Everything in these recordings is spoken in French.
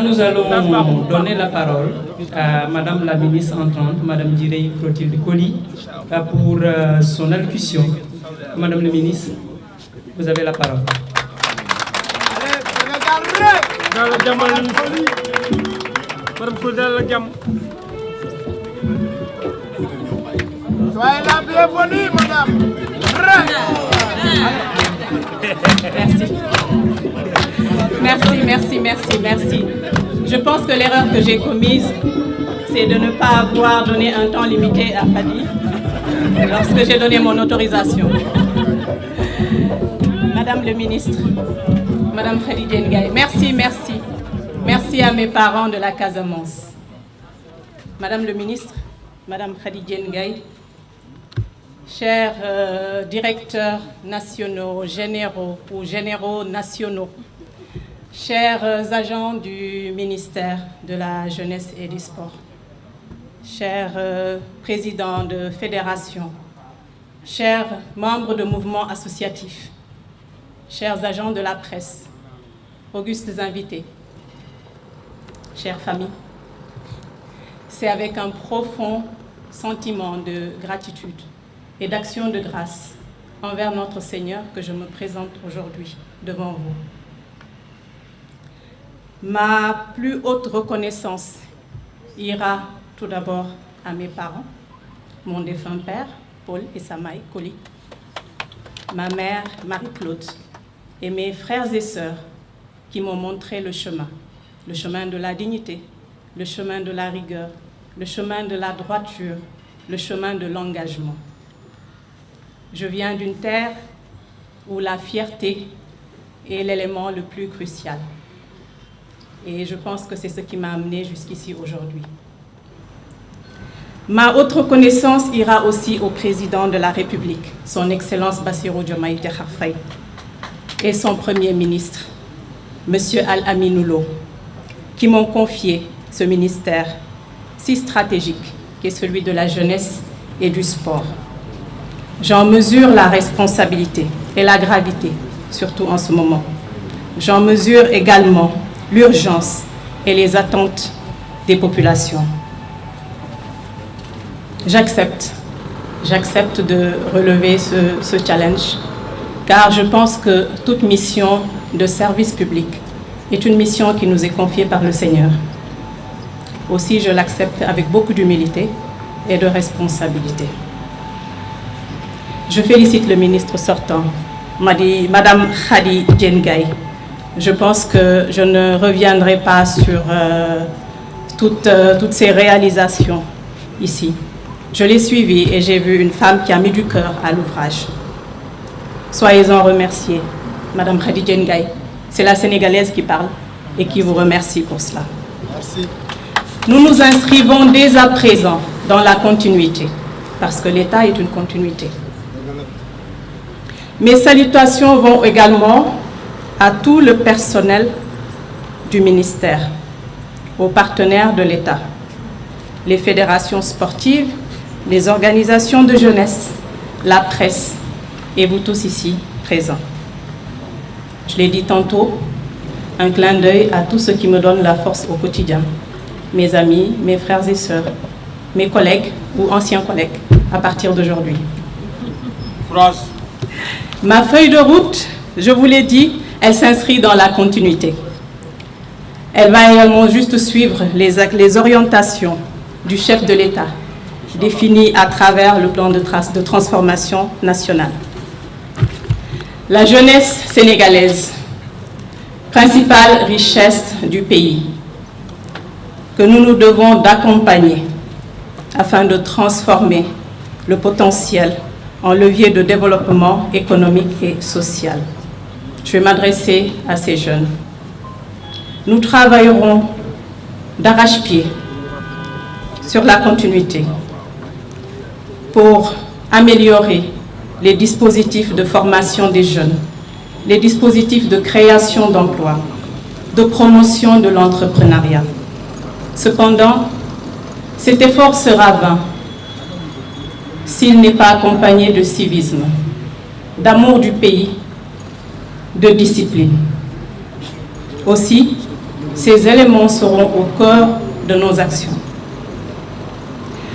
Nous allons donner la parole à Madame la ministre entrante, Madame Direy Clotilde Coly, pour son allocution. Madame la ministre, vous avez la parole. Soyez la bienvenue, madame. Merci. Je pense que l'erreur que j'ai commise, c'est de ne pas avoir donné un temps limité à Fadi lorsque j'ai donné mon autorisation. Madame le ministre, Madame Khady Diène Gaye, merci à mes parents de la Casamance. Madame le ministre, Madame Khady Diène Gaye, chers directeurs nationaux, généraux nationaux, chers agents du ministère de la Jeunesse et du Sport, chers présidents de fédérations, chers membres de mouvements associatifs, chers agents de la presse, augustes invités, chères familles, c'est avec un profond sentiment de gratitude et d'action de grâce envers notre Seigneur que je me présente aujourd'hui devant vous. Ma plus haute reconnaissance ira tout d'abord à mes parents, mon défunt père, Paul et Samaï Coly, ma mère, Marie-Claude, et mes frères et sœurs qui m'ont montré le chemin de la dignité, le chemin de la rigueur, le chemin de la droiture, le chemin de l'engagement. Je viens d'une terre où la fierté est l'élément le plus crucial. Et je pense que c'est ce qui m'a amené jusqu'ici aujourd'hui. Ma haute reconnaissance ira aussi au président de la République, son Excellence Bassirou Diomaye Diakhar Faye, et son Premier ministre, M. Al-Aminou Lo, qui m'ont confié ce ministère si stratégique qui est celui de la jeunesse et du sport. J'en mesure la responsabilité et la gravité, surtout en ce moment. J'en mesure également l'urgence et les attentes des populations. J'accepte de relever ce challenge, car je pense que toute mission de service public est une mission qui nous est confiée par le Seigneur. Aussi, je l'accepte avec beaucoup d'humilité et de responsabilité. Je félicite le ministre sortant, Madame Khady Diène Gaye. Je pense que je ne reviendrai pas sur toutes ces réalisations ici. Je l'ai suivie et j'ai vu une femme qui a mis du cœur à l'ouvrage. Soyez-en remerciés, Madame Khady Diène Gaye. C'est la Sénégalaise qui parle et qui vous remercie pour cela. Merci. Nous nous inscrivons dès à présent dans la continuité, parce que l'État est une continuité. Mes salutations vont également à tout le personnel du ministère, aux partenaires de l'État, les fédérations sportives, les organisations de jeunesse, la presse et vous tous ici présents. Je l'ai dit tantôt, un clin d'œil à tous ceux qui me donnent la force au quotidien, mes amis, mes frères et sœurs, mes collègues ou anciens collègues à partir d'aujourd'hui. Ma feuille de route, je vous l'ai dit, elle s'inscrit dans la continuité. Elle va également juste suivre les orientations du chef de l'État, définies à travers le plan de transformation nationale. La jeunesse sénégalaise, principale richesse du pays, que nous nous devons d'accompagner afin de transformer le potentiel en levier de développement économique et social. Je vais m'adresser à ces jeunes. Nous travaillerons d'arrache-pied sur la continuité pour améliorer les dispositifs de formation des jeunes, les dispositifs de création d'emplois, de promotion de l'entrepreneuriat. Cependant, cet effort sera vain s'il n'est pas accompagné de civisme, d'amour du pays, de discipline. Aussi, Ces éléments seront au cœur de nos actions.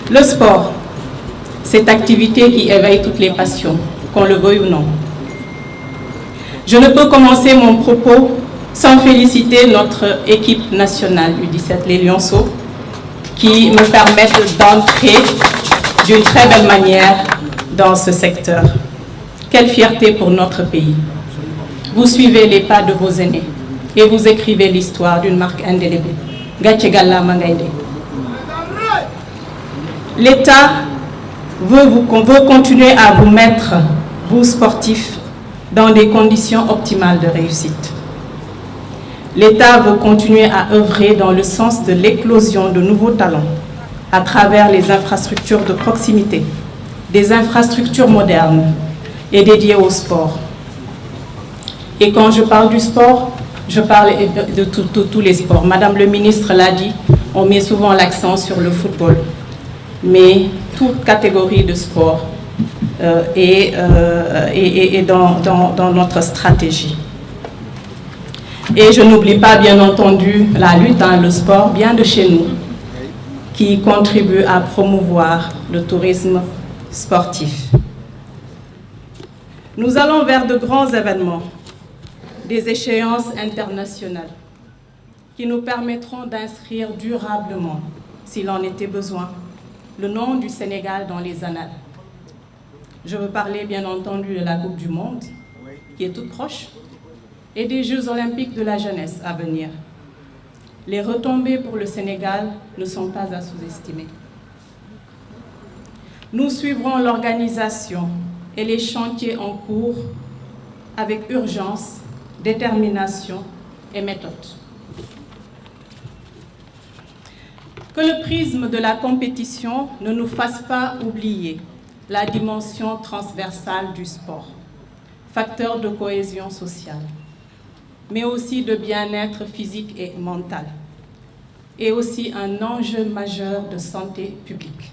Le sport, cette activité qui éveille toutes les passions, qu'on le veuille ou non. Je ne peux commencer mon propos sans féliciter notre équipe nationale U17, les Lionceaux, qui me permettent d'entrer d'une très belle manière dans ce secteur. Quelle fierté pour notre pays. Vous suivez les pas de vos aînés et vous écrivez l'histoire d'une marque indélébile. L'État veut continuer à vous mettre, vous sportifs, dans des conditions optimales de réussite. L'État veut continuer à œuvrer dans le sens de l'éclosion de nouveaux talents à travers les infrastructures de proximité, des infrastructures modernes et dédiées au sport. Et quand je parle du sport, je parle de tous les sports. Madame le ministre l'a dit, on met souvent l'accent sur le football, mais toute catégorie de sport est dans notre stratégie. Et je n'oublie pas, bien entendu, la lutte, le sport, bien de chez nous, qui contribue à promouvoir le tourisme sportif. Nous allons vers de grands événements, des échéances internationales, qui nous permettront d'inscrire durablement, s'il en était besoin, le nom du Sénégal dans les annales. Je veux parler, bien entendu, de la Coupe du Monde, qui est toute proche, et des Jeux olympiques de la jeunesse à venir. Les retombées pour le Sénégal ne sont pas à sous-estimer. Nous suivrons l'organisation et les chantiers en cours avec urgence, détermination et méthode. Que le prisme de la compétition ne nous fasse pas oublier la dimension transversale du sport, facteur de cohésion sociale, mais aussi de bien-être physique et mental, et aussi un enjeu majeur de santé publique.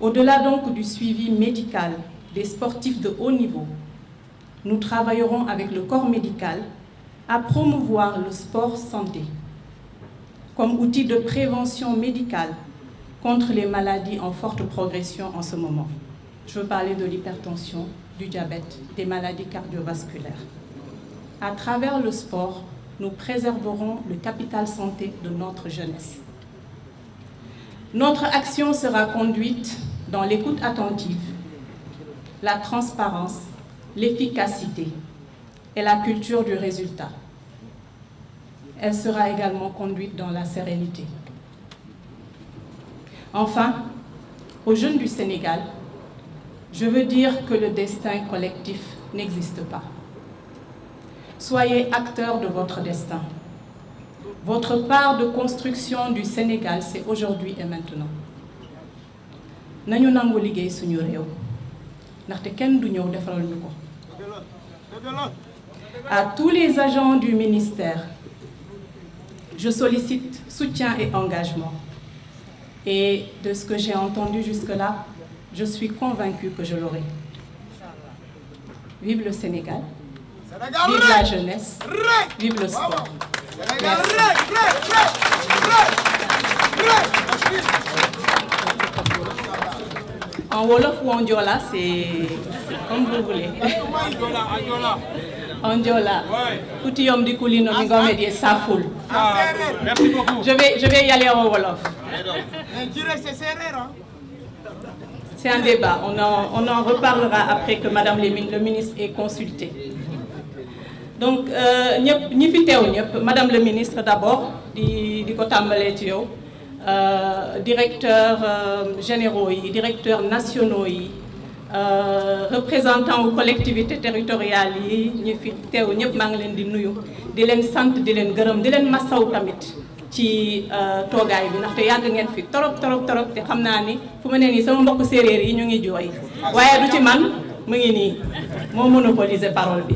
Au-delà donc du suivi médical des sportifs de haut niveau, nous travaillerons avec le corps médical à promouvoir le sport santé comme outil de prévention médicale contre les maladies en forte progression en ce moment. Je veux parler de l'hypertension, du diabète, des maladies cardiovasculaires. À travers le sport, nous préserverons le capital santé de notre jeunesse. Notre action sera conduite dans l'écoute attentive, la transparence, l'efficacité et la culture du résultat. Elle sera également conduite dans la sérénité. Enfin, aux jeunes du Sénégal, je veux dire que le destin collectif n'existe pas. Soyez acteurs de votre destin. Votre part de construction du Sénégal, c'est aujourd'hui et maintenant. Nañu nangu liggéey suñu réew ndaxte kenn du ñëw defaral ñu ko. À tous les agents du ministère, je sollicite soutien et engagement. Et de ce que j'ai entendu jusque-là, je suis convaincue que je l'aurai. Vive le Sénégal, vive la jeunesse, vive le sport. Merci. En Wolof ou en Diola, c'est comme vous voulez. En Diola. Koutiyom di Koulino mi ngome di Safoul. Merci beaucoup. Je vais y aller en Wolof. C'est un débat. On en reparlera après que Madame le ministre ait consulté. Donc, Madame le ministre d'abord, di ko tàmbalee ci yow. Directeurs généraux, directeurs nationaux, représentants aux collectivités territoriales, ñi fi teew ñëpp maa ngi leen di nuyu di leen sant di leen gërëm di leen masaw tamit ci toogaay bi ndaxte yàgg ngeen fi torop te xam naa ni fu ma ne nii sama mbokk séeréer yi ñu ngi jooy waaye du ci man mu ngi nii moo monopoliser parole bi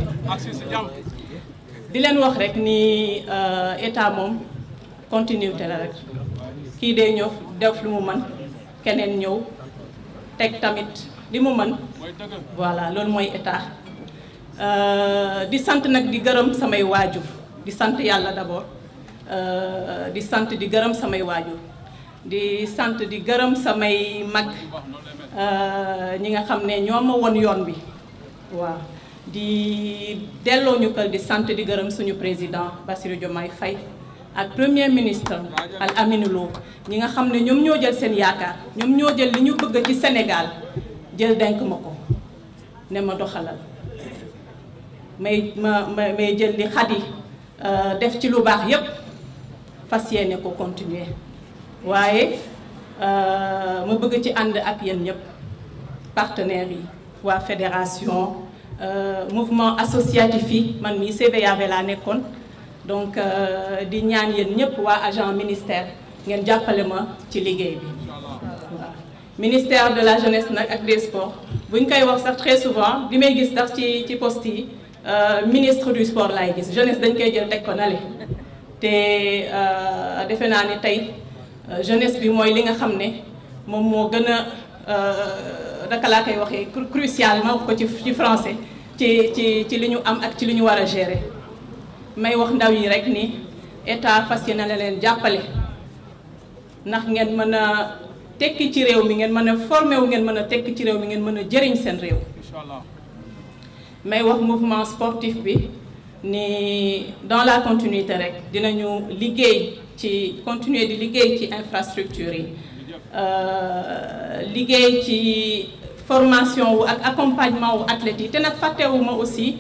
di leen wax rek ni état moom continuité la rek kii day ñëw def lu mu mën keneen ñëw teg tamit li mu mën voilà loolu mooy état di sant nag di gërëm samay waajur di sant yàlla d'abord di sant di gërëm samay waajur di sant di gërëm samay mag ñi nga xam ne ñoo ma won yoon bi waaw di delloo ñu kal di sant di gërëm suñu président Bassirou Diomaye Faye ak premier ministre Al Aminou Lo ñi nga xam ne ñoom ñoo jël seen yaakaar ñoom ñoo jël li ñu bëgg ci Sénégal jël denk ma ko ne ma doxalal may jël li Khady def ci lu baax yépp fas yéene ko continuer waaye ma bëgg ci ànd ak yéen ñëpp partenaires yi waa fédération mouvement associatif yi man mii CVAV laa nekkoon donc di ñaan yéen ñëpp waa agent ministère ngeen jàppale ma ci liggéey bi waaw ministère de la jeunesse nag ak des sports bu ñu koy wax sax très souvent li may gis sax ci poste yi ministre du sport laay gis jeunesse dañ koy jël teg ko nale te defe naa ni tey jeunesse bi mooy li nga xam ne moom moo gën a naka laa koy waxee crucial ma wax ko ci français ci li ñu am ak ci li ñu war a gérer may wax ndaw yi rek ni état fas yéene na leen jàppale ndax ngeen mën a tekki ci réew mi ngeen mën a formé wu ngeen mën a tekki ci réew mi ngeen mën a jëriñ seen réew may wax mouvement sportif bi ni dans la continuité rek dinañu liggéey ci continuer di liggéey ci infrastructure yi liggéey ci formation wu ak accompagnement wu athlètes yi te nag fàttewuma aussi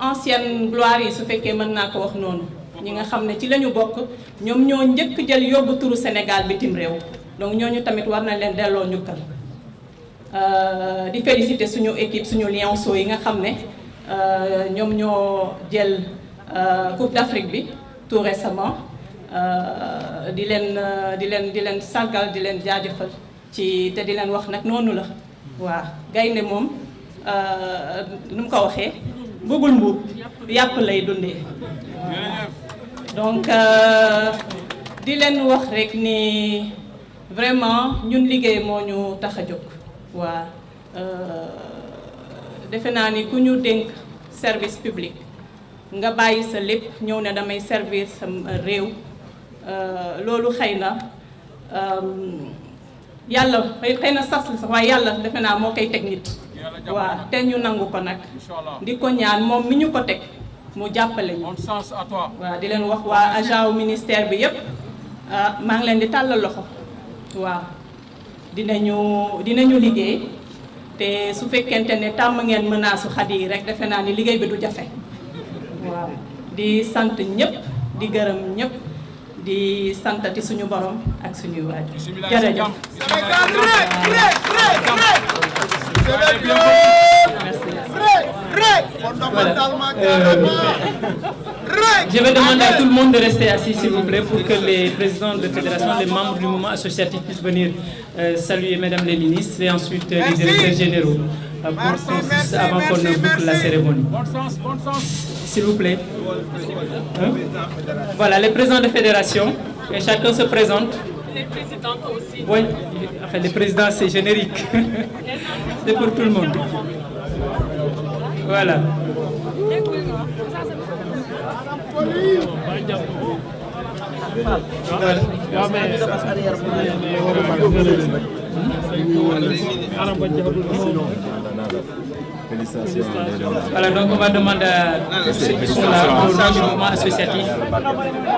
ancienne gloire yi su fekkee mën naa ko wax noonu ñi nga xam ne ci la ñu bokk ñoom ñoo njëkk jël yóbbu turu Sénégal bitim réew donc ñooñu tamit war na leen delloo njukkal di féliciter suñu équipe suñu lionceaux yi nga xam ne ñoom ñoo jël Coupe d'Afrique bi tout récemment di leen sargal di leen jaajëfal ci te di leen wax nag noonu la waaw gaynde moom nu mu ko waxee bëggul mbuub yàpp lay dundee donc di leen wax rek ni vraiment ñun liggéey moo ñu tax a jóg waa defe naa ni ku ñu dénk service public nga bàyyi sa lépp ñëw ne damay servir sa réew loolu xëy na yàlla xëy na sas la sax waaye yàlla defe naa moo koy teg nit waaw te ñu nangu ko nag di ko ñaan moom mi ñu ko teg mu jàppale ñu waaw di leen wax waa agent wu ministère bi yépp maa ngi leen di tàllal loxo waaw dinañu liggéey te su fekkente ne tàmm ngeen menace su Khady yi rek defe naa ni liggéey bi du jafe waaw di sant ñëpp di gërëm ñëpp di santati suñu borom ak suñuy waajur jërëjëf. Je vais demander à tout le monde de rester assis s'il vous plaît pour que les présidents de fédération, les membres du mouvement associatif puissent venir saluer mesdames les ministres et ensuite les directeurs généraux pour qu'on puisse, avant qu'on ne boucle la cérémonie. S'il vous plaît. Hein? Voilà, les présidents de fédération et chacun se présente. Les présidentes aussi. Oui, enfin les présidents c'est générique. C'est pour tout le monde. Voilà. Voilà, donc on va demander à ceux qui sont là au nom du mouvement associatif